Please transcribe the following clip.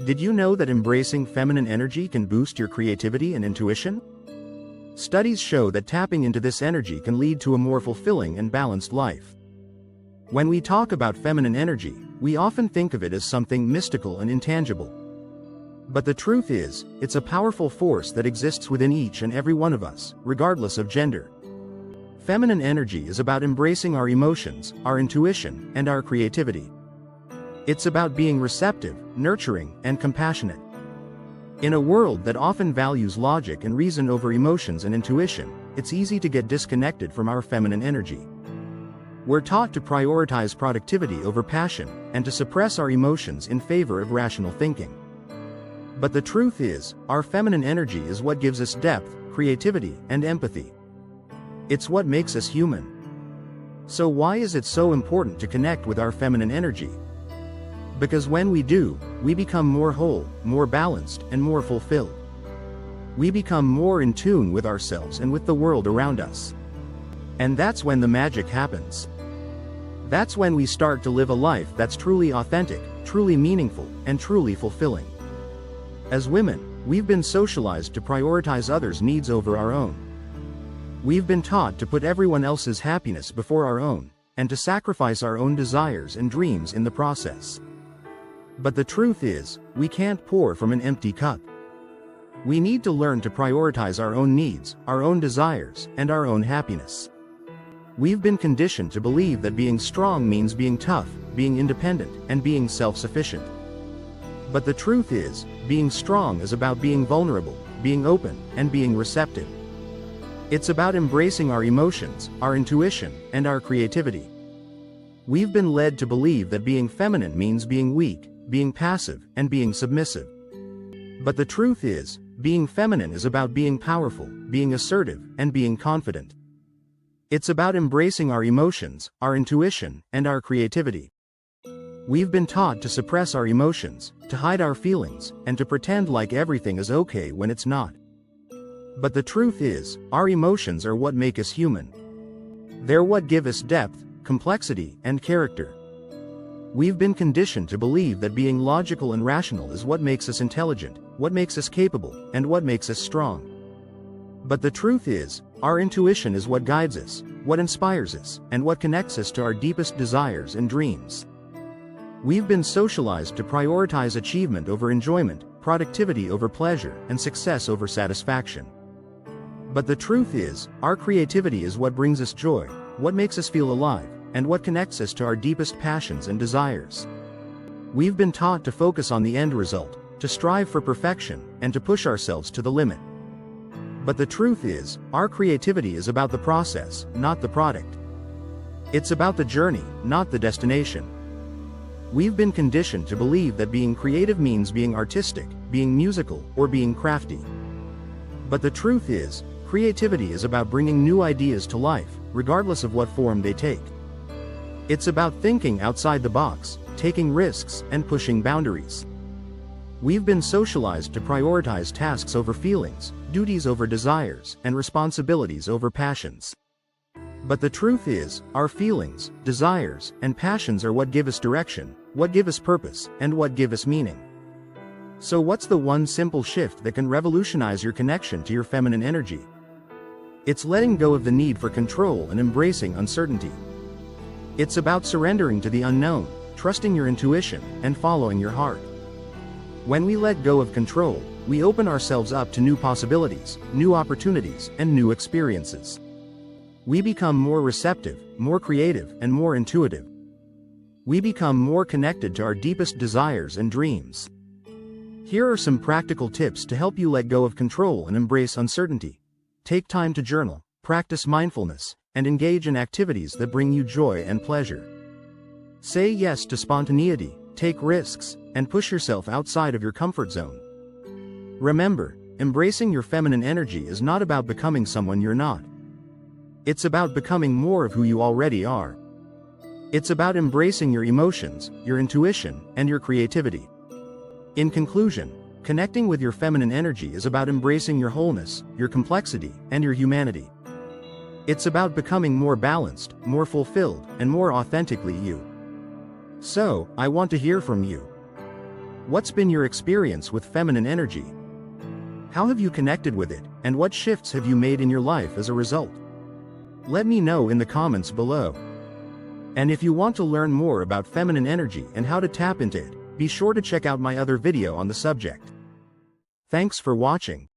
Did you know that embracing feminine energy can boost your creativity and intuition? Studies show that tapping into this energy can lead to a more fulfilling and balanced life. When we talk about feminine energy, we often think of it as something mystical and intangible. But the truth is, it's a powerful force that exists within each and every one of us, regardless of gender. Feminine energy is about embracing our emotions, our intuition, and our creativity. It's about being receptive, nurturing, and compassionate. In a world that often values logic and reason over emotions and intuition, it's easy to get disconnected from our feminine energy. We're taught to prioritize productivity over passion, and to suppress our emotions in favor of rational thinking. But the truth is, our feminine energy is what gives us depth, creativity, and empathy. It's what makes us human. So why is it so important to connect with our feminine energy? Because when we do, we become more whole, more balanced, and more fulfilled. We become more in tune with ourselves and with the world around us. And that's when the magic happens. That's when we start to live a life that's truly authentic, truly meaningful, and truly fulfilling. As women, we've been socialized to prioritize others' needs over our own. We've been taught to put everyone else's happiness before our own, and to sacrifice our own desires and dreams in the process. But the truth is, we can't pour from an empty cup. We need to learn to prioritize our own needs, our own desires, and our own happiness. We've been conditioned to believe that being strong means being tough, being independent, and being self-sufficient. But the truth is, being strong is about being vulnerable, being open, and being receptive. It's about embracing our emotions, our intuition, and our creativity. We've been led to believe that being feminine means being weak, being passive, and being submissive. But the truth is, being feminine is about being powerful, being assertive, and being confident. It's about embracing our emotions, our intuition, and our creativity. We've been taught to suppress our emotions, to hide our feelings, and to pretend like everything is okay when it's not. But the truth is, our emotions are what make us human. They're what give us depth, complexity, and character. We've been conditioned to believe that being logical and rational is what makes us intelligent, what makes us capable, and what makes us strong. But the truth is, our intuition is what guides us, what inspires us, and what connects us to our deepest desires and dreams. We've been socialized to prioritize achievement over enjoyment, productivity over pleasure, and success over satisfaction. But the truth is, our creativity is what brings us joy, what makes us feel alive, and what connects us to our deepest passions and desires. We've been taught to focus on the end result, to strive for perfection, and to push ourselves to the limit. But the truth is, our creativity is about the process, not the product. It's about the journey, not the destination. We've been conditioned to believe that being creative means being artistic, being musical, or being crafty. But the truth is, creativity is about bringing new ideas to life, regardless of what form they take. It's about thinking outside the box, taking risks, and pushing boundaries. We've been socialized to prioritize tasks over feelings, duties over desires, and responsibilities over passions. But the truth is, our feelings, desires, and passions are what give us direction, what give us purpose, and what give us meaning. So what's the one simple shift that can revolutionize your connection to your feminine energy? It's letting go of the need for control and embracing uncertainty. It's about surrendering to the unknown, trusting your intuition, and following your heart. When we let go of control, we open ourselves up to new possibilities, new opportunities, and new experiences. We become more receptive, more creative, and more intuitive. We become more connected to our deepest desires and dreams. Here are some practical tips to help you let go of control and embrace uncertainty. Take time to journal, practice mindfulness, and engage in activities that bring you joy and pleasure. Say yes to spontaneity, take risks, and push yourself outside of your comfort zone. Remember, embracing your feminine energy is not about becoming someone you're not. It's about becoming more of who you already are. It's about embracing your emotions, your intuition, and your creativity. In conclusion, connecting with your feminine energy is about embracing your wholeness, your complexity, and your humanity. It's about becoming more balanced, more fulfilled, and more authentically you. So, I want to hear from you. What's been your experience with feminine energy? How have you connected with it, and what shifts have you made in your life as a result? Let me know in the comments below. And if you want to learn more about feminine energy and how to tap into it, be sure to check out my other video on the subject. Thanks for watching.